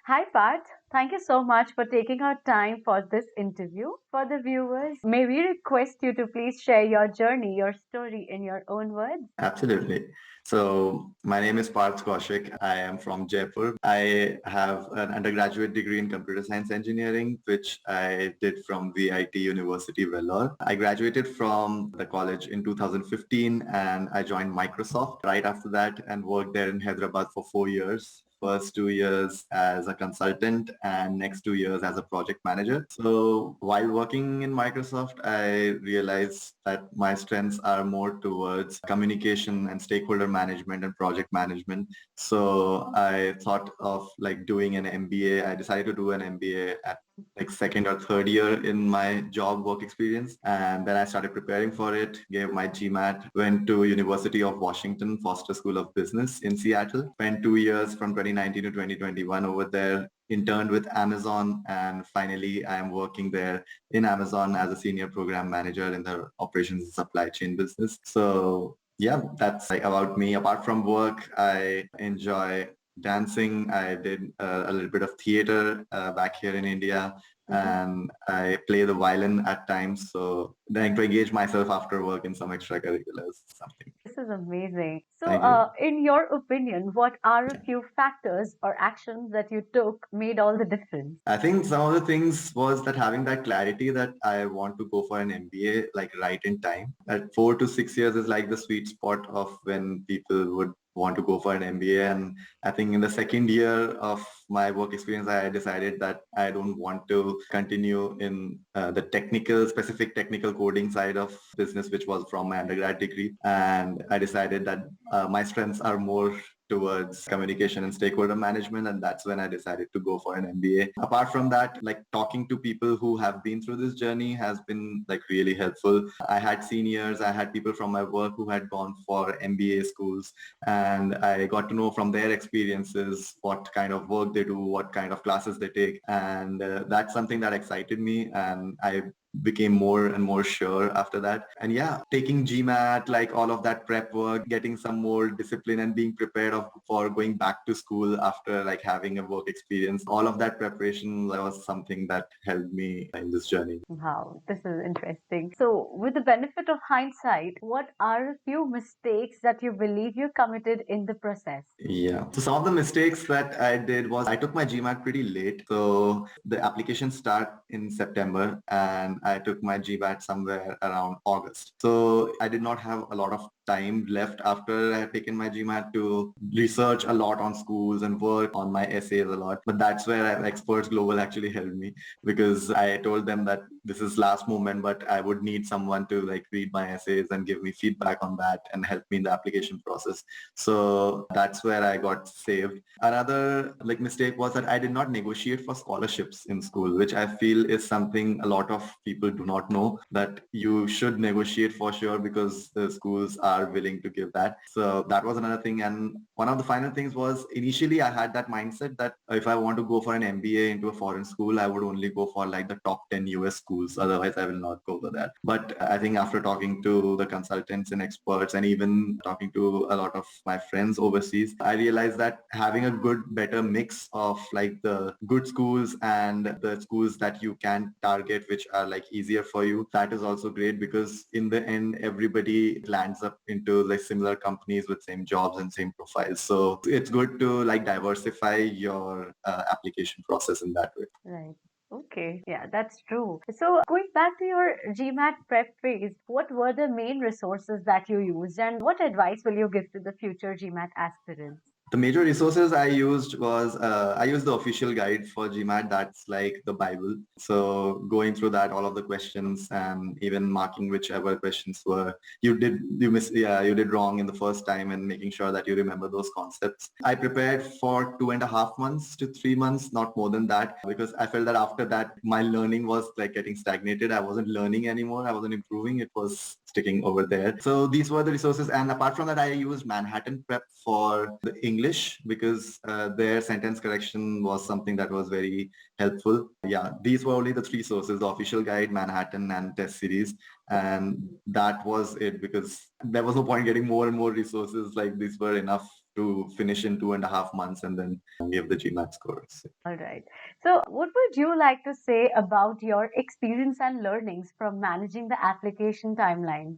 Hi, Parth. Thank you so much for taking our time for this interview. For the viewers, may we request you to please share your journey, your story in your own words? Absolutely. So my name is Parth Kaushik. I am from Jaipur. I have an undergraduate degree in computer science engineering, which I did from VIT University, Vellore. I graduated from the college in 2015 and I joined Microsoft right after that and worked there in Hyderabad for 4 years. First 2 years as a consultant and next 2 years as a project manager. So while working in Microsoft, I realized that my strengths are more towards communication and stakeholder management and project management. So I thought of like doing an MBA. I decided to do an MBA at like second or third year in my job work experience. And then I started preparing for it, gave my GMAT, went to University of Washington, Foster School of Business in Seattle, spent 2 years from 2019 to 2021 over there, interned with Amazon, and finally I am working there in Amazon as a senior program manager in the operations and supply chain business. So yeah, that's like about me. Apart from work, I enjoy dancing. I did a little bit of theater back here in India, Mhm. and I play the violin at times. So trying to engage myself after work in some extracurriculars, something. This is amazing. So, Thank you. in your opinion, what are a few factors or actions that you took made all the difference? I think some of the things was that having that clarity that I want to go for an MBA like right in time. At 4 to 6 years is like the sweet spot of when people would want to go for an MBA. And I think in the second year of my work experience, I decided that I don't want to continue in the specific technical coding side of business, which was from my undergrad degree. And I decided that my strengths are more towards communication and stakeholder management, and that's when I decided to go for an MBA. Apart from that, like talking to people who have been through this journey has been like really helpful. I had seniors, I had people from my work who had gone for MBA schools, and I got to know from their experiences what kind of work they do, what kind of classes they take, and that's something that excited me, and I became more and more sure after that. And yeah, taking GMAT, like all of that prep work, getting some more discipline and being prepared for going back to school after like having a work experience. All of that preparation was something that helped me in this journey. Wow, this is interesting. So, with the benefit of hindsight, what are a few mistakes that you believe you committed in the process? Yeah. So some of the mistakes that I did was I took my GMAT pretty late. So the application start in September and I took my GMAT somewhere around August. So I did not have a lot of time left after I had taken my GMAT to research a lot on schools and work on my essays a lot. But that's where Experts Global actually helped me because I told them that this is last moment, but I would need someone to like read my essays and give me feedback on that and help me in the application process. So that's where I got saved. Another like mistake was that I did not negotiate for scholarships in school, which I feel is something a lot of people do not know, that you should negotiate for sure because the schools are willing to give that. So that was another thing. And one of the final things was initially I had that mindset that if I want to go for an MBA into a foreign school, I would only go for like the top 10 US schools. Otherwise, I will not go for that. But I think after talking to the consultants and experts and even talking to a lot of my friends overseas, I realized that having a good, better mix of like the good schools and the schools that you can target, which are like easier for you, that is also great because in the end, everybody lands up into like similar companies with same jobs and same profiles. So it's good to like diversify your application process in that way. Right. Okay. Yeah, that's true. So, going back to your GMAT prep phase, what were the main resources that you used, and what advice will you give to the future GMAT aspirants? The major resources I used was I used the official guide for GMAT. That's like the Bible. So going through that, all of the questions and even marking whichever questions were you did wrong in the first time and making sure that you remember those concepts. I prepared for 2.5 months to 3 months, not more than that, because I felt that after that my learning was like getting stagnated. I wasn't learning anymore. I wasn't improving. It was sticking over there. So these were the resources. And apart from that, I used Manhattan Prep for the English because their sentence correction was something that was very helpful. Yeah, these were only the three sources: the official guide, Manhattan, and test series. And that was it because there was no point getting more and more resources. Like these were enough to finish in 2.5 months and then give the GMAT scores. All right. So, what would you like to say about your experience and learnings from managing the application timelines?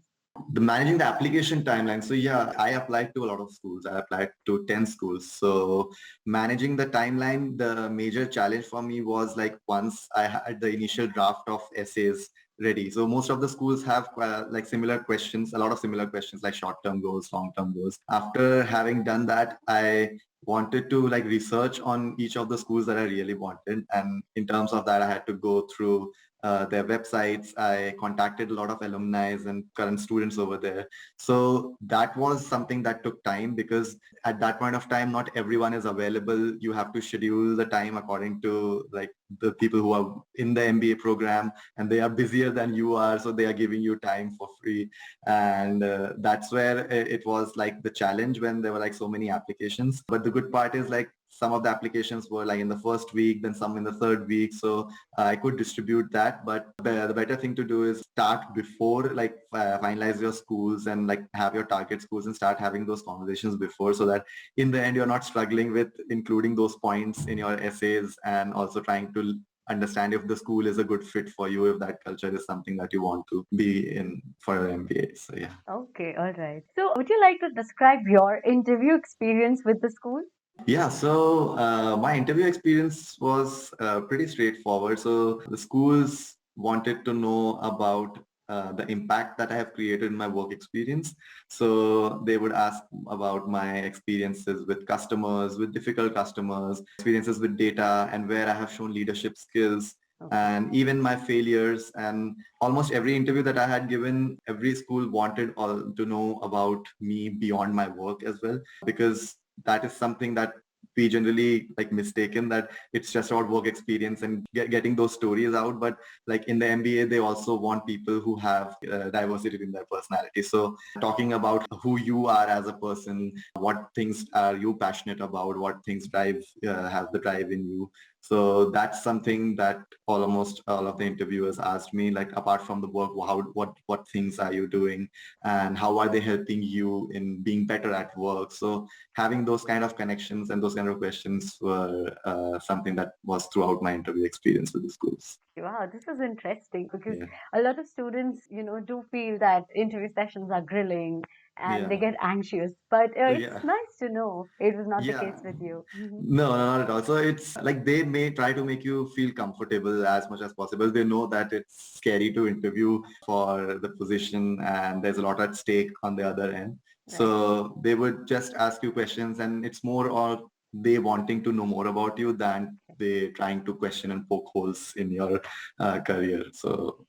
The managing the application timeline. So yeah, I applied to a lot of schools. I applied to 10 schools. So managing the timeline, the major challenge for me was like once I had the initial draft of essays ready. So most of the schools have like similar questions, a lot of similar questions like short-term goals, long-term goals. After having done that, I wanted to like research on each of the schools that I really wanted. And in terms of that, I had to go through their websites. I contacted a lot of alumni and current students over there. So that was something that took time because at that point of time, not everyone is available. You have to schedule the time according to like the people who are in the MBA program and they are busier than you are. So they are giving you time for free. And that's where it was like the challenge when there were like so many applications. But the good part is like some of the applications were like in the first week, then some in the third week. So I could distribute that, but the better thing to do is start before, like finalize your schools and like have your target schools and start having those conversations before so that in the end you're not struggling with including those points in your essays and also trying to understand if the school is a good fit for you, if that culture is something that you want to be in for your MBA. So yeah. Okay, all right. So, would you like to describe your interview experience with the school? Yeah, so my interview experience was pretty straightforward. So the schools wanted to know about the impact that I have created in my work experience. So they would ask about my experiences with customers, with difficult customers, experiences with data, and where I have shown leadership skills, Okay. and even my failures. And almost every interview that I had given, every school wanted all to know about me beyond my work as well, because that is something that we generally like mistaken that it's just about work experience and getting those stories out. But like in the MBA, they also want people who have diversity in their personality. So talking about who you are as a person, what things are you passionate about, what things have the drive in you. So that's something that almost all of the interviewers asked me, like apart from the work, what things are you doing and how are they helping you in being better at work. So having those kind of connections and those kind of questions were something that was throughout my interview experience with the schools. Wow, this is interesting because Yeah. a lot of students, do feel that interview sessions are grilling and they Yeah. get anxious. But it's Yeah. nice to know it was not the Yeah. case with you. No, not at all. So it's like they may try to make you feel comfortable as much as possible. They know that it's scary to interview for the position and there's a lot at stake on the other end. Right. So they would just ask you questions and it's more or they wanting to know more about you than they trying to question and poke holes in your career. So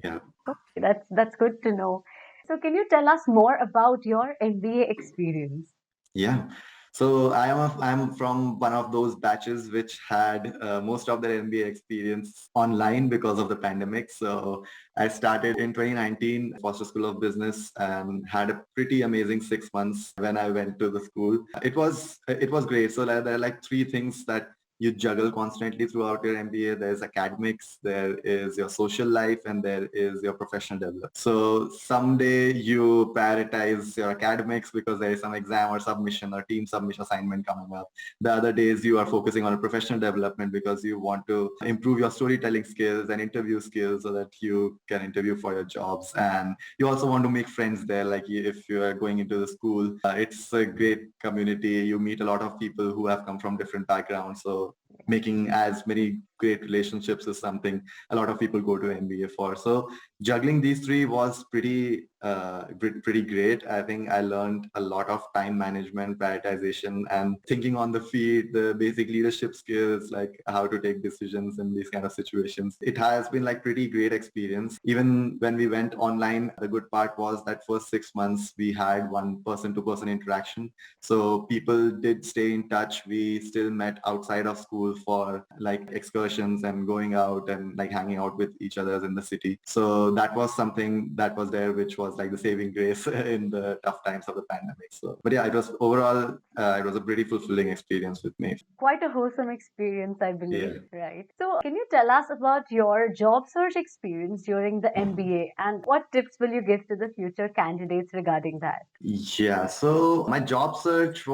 yeah. Okay, that's good to know. So can you tell us more about your MBA experience? Yeah. So I'm from one of those batches which had most of their MBA experience online because of the pandemic. So I started in 2019, Foster School of Business, and had a pretty amazing 6 months when I went to the school. It was great. So there are like three things that you juggle constantly throughout your MBA. There's academics, there is your social life, and there is your professional development. So someday you prioritize your academics because there is some exam or submission or team submission assignment coming up. The other days you are focusing on professional development because you want to improve your storytelling skills and interview skills so that you can interview for your jobs. And you also want to make friends there. Like if you are going into the school, it's a great community. You meet a lot of people who have come from different backgrounds. So making as many great relationships is something a lot of people go to MBA for. So juggling these three was pretty great. I think I learned a lot of time management, prioritization, and thinking on the feet, the basic leadership skills, like how to take decisions in these kind of situations. It has been like pretty great experience. Even when we went online, the good part was that first 6 months we had one person to person interaction. So people did stay in touch. We still met outside of school for like excursions discussions and going out and like hanging out with each other in the city. So that was something that was there, which was like the saving grace in the tough times of the pandemic. So, but yeah, it was overall, it was a pretty fulfilling experience with me. Quite a wholesome experience, I believe, Yeah. right? So, can you tell us about your job search experience during the MBA and what tips will you give to the future candidates regarding that? Yeah, so my job search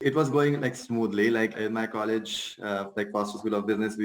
it was going like smoothly. Like in my college, like first School of Business,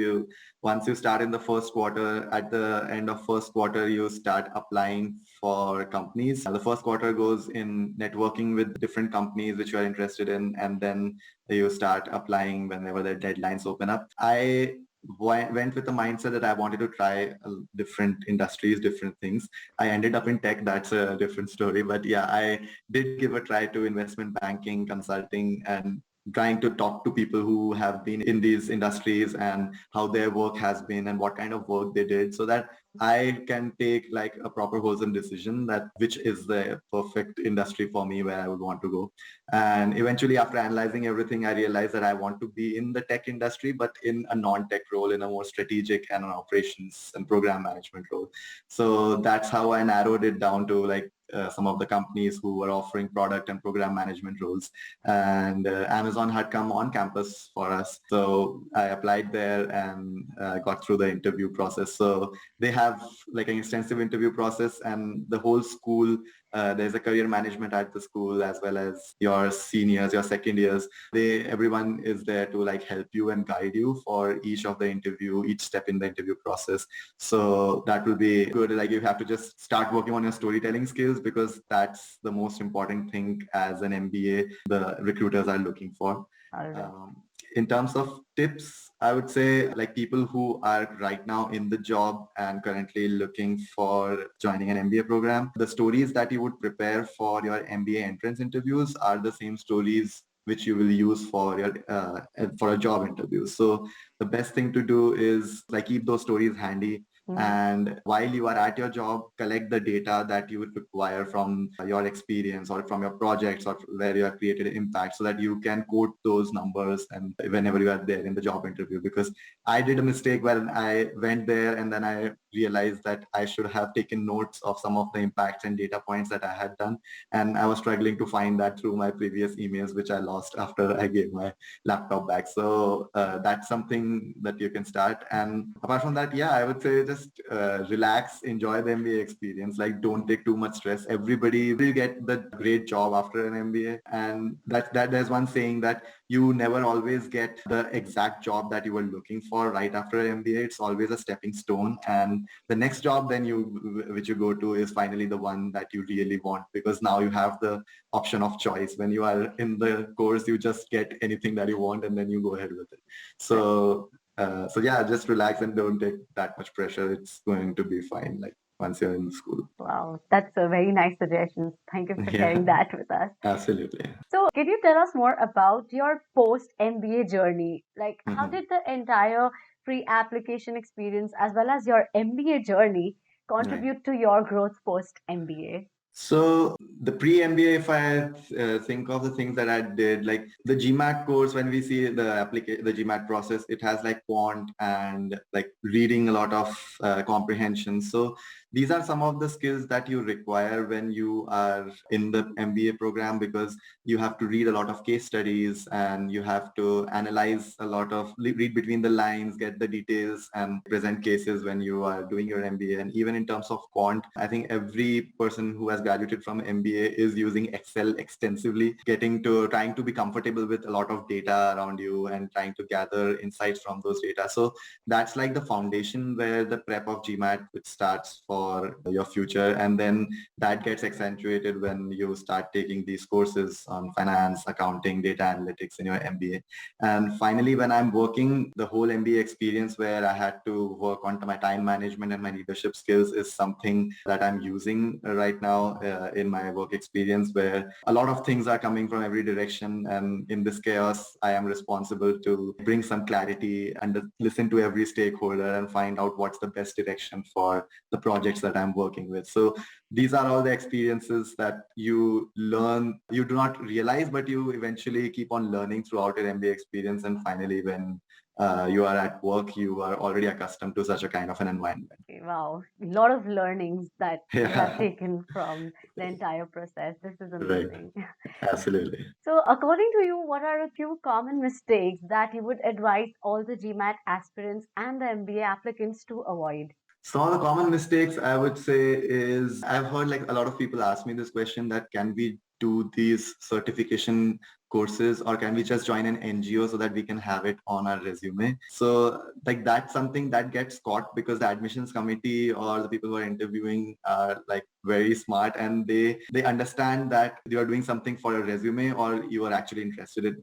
once you start in the first quarter, at the end of first quarter, you start applying for companies. The first quarter goes in networking with different companies which you are interested in, and then you start applying whenever the deadlines open up. I went with the mindset that I wanted to try different industries, different things. I ended up in tech. That's a different story. But yeah, I did give a try to investment banking, consulting, and trying to talk to people who have been in these industries and how their work has been and what kind of work they did, so that I can take like a proper wholesome decision that which is the perfect industry for me where I would want to go. And eventually after analyzing everything, I realized that I want to be in the tech industry, but in a non-tech role, in a more strategic and an operations and program management role. So that's how I narrowed it down to like some of the companies who were offering product and program management roles. And Amazon had come on campus for us. So I applied there and got through the interview process. So they have like an extensive interview process, and the whole school, there's a career management at the school, as well as your seniors, your second years. Everyone is there to like help you and guide you for each of the interview, each step in the interview process. So that will be good. Like you have to just start working on your storytelling skills, because that's the most important thing as an MBA the recruiters are looking for. All right. In terms of tips, I would say like people who are right now in the job and currently looking for joining an MBA program, the stories that you would prepare for your MBA entrance interviews are the same stories which you will use for your for a job interview. So the best thing to do is like keep those stories handy, and while you are at your job, collect the data that you would require from your experience or from your projects or where you have created impact, so that you can quote those numbers and whenever you are there in the job interview. Because I did a mistake when I went there and then I realized that I should have taken notes of some of the impacts and data points that I had done. And I was struggling to find that through my previous emails, which I lost after I gave my laptop back. So that's something that you can start. And apart from that, yeah, I would say just relax, enjoy the MBA experience. Like don't take too much stress. Everybody will get the great job after an MBA. And that there's one saying that you never always get the exact job that you were looking for right after an MBA. It's always a stepping stone. And the next job then which you go to is finally the one that you really want, because now you have the option of choice. When you are in the course, you just get anything that you want and then you go ahead with it. So so yeah, just relax and don't take that much pressure. It's going to be fine. Like once you're in school. Wow, that's a very nice suggestion. Thank you for sharing Yeah, that with us. absolutely. So, can you tell us more about your post MBA journey? Like, how Mhm. did the entire pre application experience as well as your MBA journey Right. contribute to your growth post MBA? So the pre-MBA, if I think of the things that I did, like the GMAT course, when we see the GMAT process, it has like quant and like reading a lot of comprehension. So these are some of the skills that you require when you are in the MBA program, because you have to read a lot of case studies and you have to analyze a lot of read between the lines, get the details and present cases when you are doing your MBA. And even in terms of quant, I think every person who has graduated from MBA is using Excel extensively, trying to be comfortable with a lot of data around you and trying to gather insights from those data. So that's like the foundation where the prep of GMAT which starts for your future. And then that gets accentuated when you start taking these courses on finance, accounting, data analytics in your MBA. And finally, when I'm working, the whole MBA experience where I had to work on my time management and my leadership skills is something that I'm using right now in my work experience, where a lot of things are coming from every direction. And in this chaos, I am responsible to bring some clarity and listen to every stakeholder and find out what's the best direction for the projects that I'm working with. So these are all the experiences that you learn, you do not realize, but you eventually keep on learning throughout your MBA experience. And finally, when you are at work, you are already accustomed to such a kind of an environment. Okay, wow, a lot of learnings that you have Yeah, taken from the entire process. This is right. amazing. Absolutely. So, according to you, what are a few common mistakes that you would advise all the GMAT aspirants and the MBA applicants to avoid? Some of the common mistakes I would say is I've heard like a lot of people ask me this question that can we do these certification courses or can we just join an NGO so that we can have it on our resume? So like that's something that gets caught because the admissions committee or the people who are interviewing are like very smart and they understand that you are doing something for a resume or you are actually interested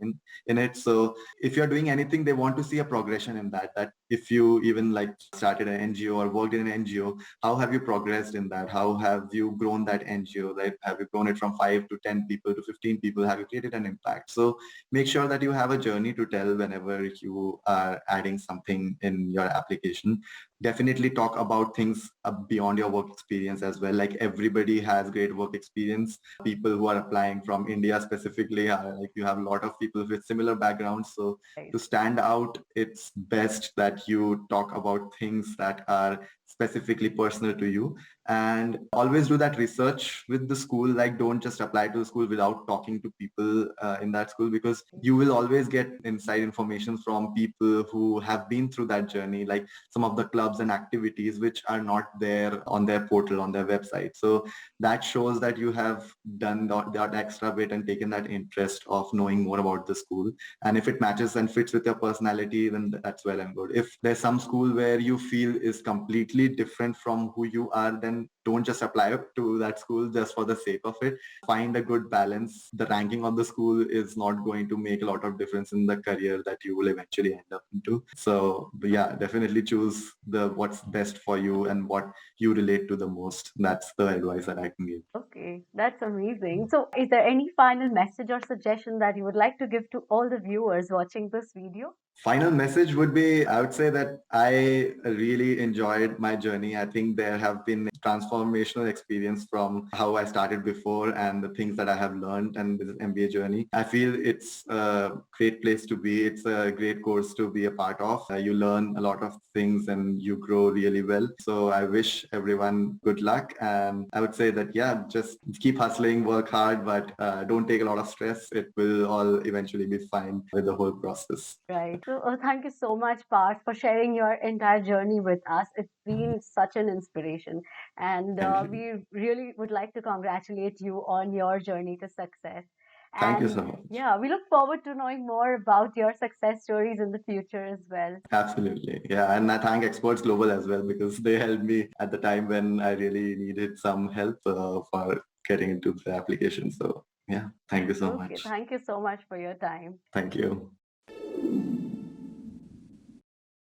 in it. So if you're doing anything, they want to see a progression in that if you even like started an NGO or worked in an NGO, how have you progressed in that? How have you grown that NGO? Like, have you grown it from 5 to 10 people to 15 people? Have you created an impact? So make sure that you have a journey to tell whenever you are adding something in your application. Definitely talk about things beyond your work experience as well. Like everybody has great work experience. People who are applying from India specifically are like you have a lot of people with similar backgrounds. So Right. to stand out, it's best that you talk about things that are specifically personal to you and always do that research with the school. Like don't just apply to the school without talking to people in that school because you will always get inside information from people who have been through that journey, like some of the clubs and activities which are not there on their portal, on their website. So that shows that you have done that extra bit and taken that interest of knowing more about the school. And if it matches and fits with your personality, then that's well and good. If there's some school where you feel is completely different from who you are, then don't just apply to that school just for the sake of it. Find a good balance. The ranking of the school is not going to make a lot of difference in the career that you will eventually end up into. So yeah, definitely choose the what's best for you and what you relate to the most. That's the advice that I can give. Okay, that's amazing. So, is there any final message or suggestion that you would like to give to all the viewers watching this video? Final message would be, I would say that I really enjoyed my journey. I think there have been transformational experience from how I started before and the things that I have learned and this MBA journey. I feel it's a great place to be. It's a great course to be a part of. You learn a lot of things and you grow really well. So I wish everyone good luck. And I would say that, yeah, just keep hustling, work hard, but don't take a lot of stress. It will all eventually be fine with the whole process. Right. So, thank you so much, Parth, for sharing your entire journey with us. It's been such an inspiration. And Thank you. we really would like to congratulate you on your journey to success. Thank you And so much. yeah, we look forward to knowing more about your success stories in the future as well. Absolutely. Yeah. And I thank Experts Global as well because they helped me at the time when I really needed some help for getting into the application. So yeah, thank you so Okay. much. Thank you so much for your time. Thank you.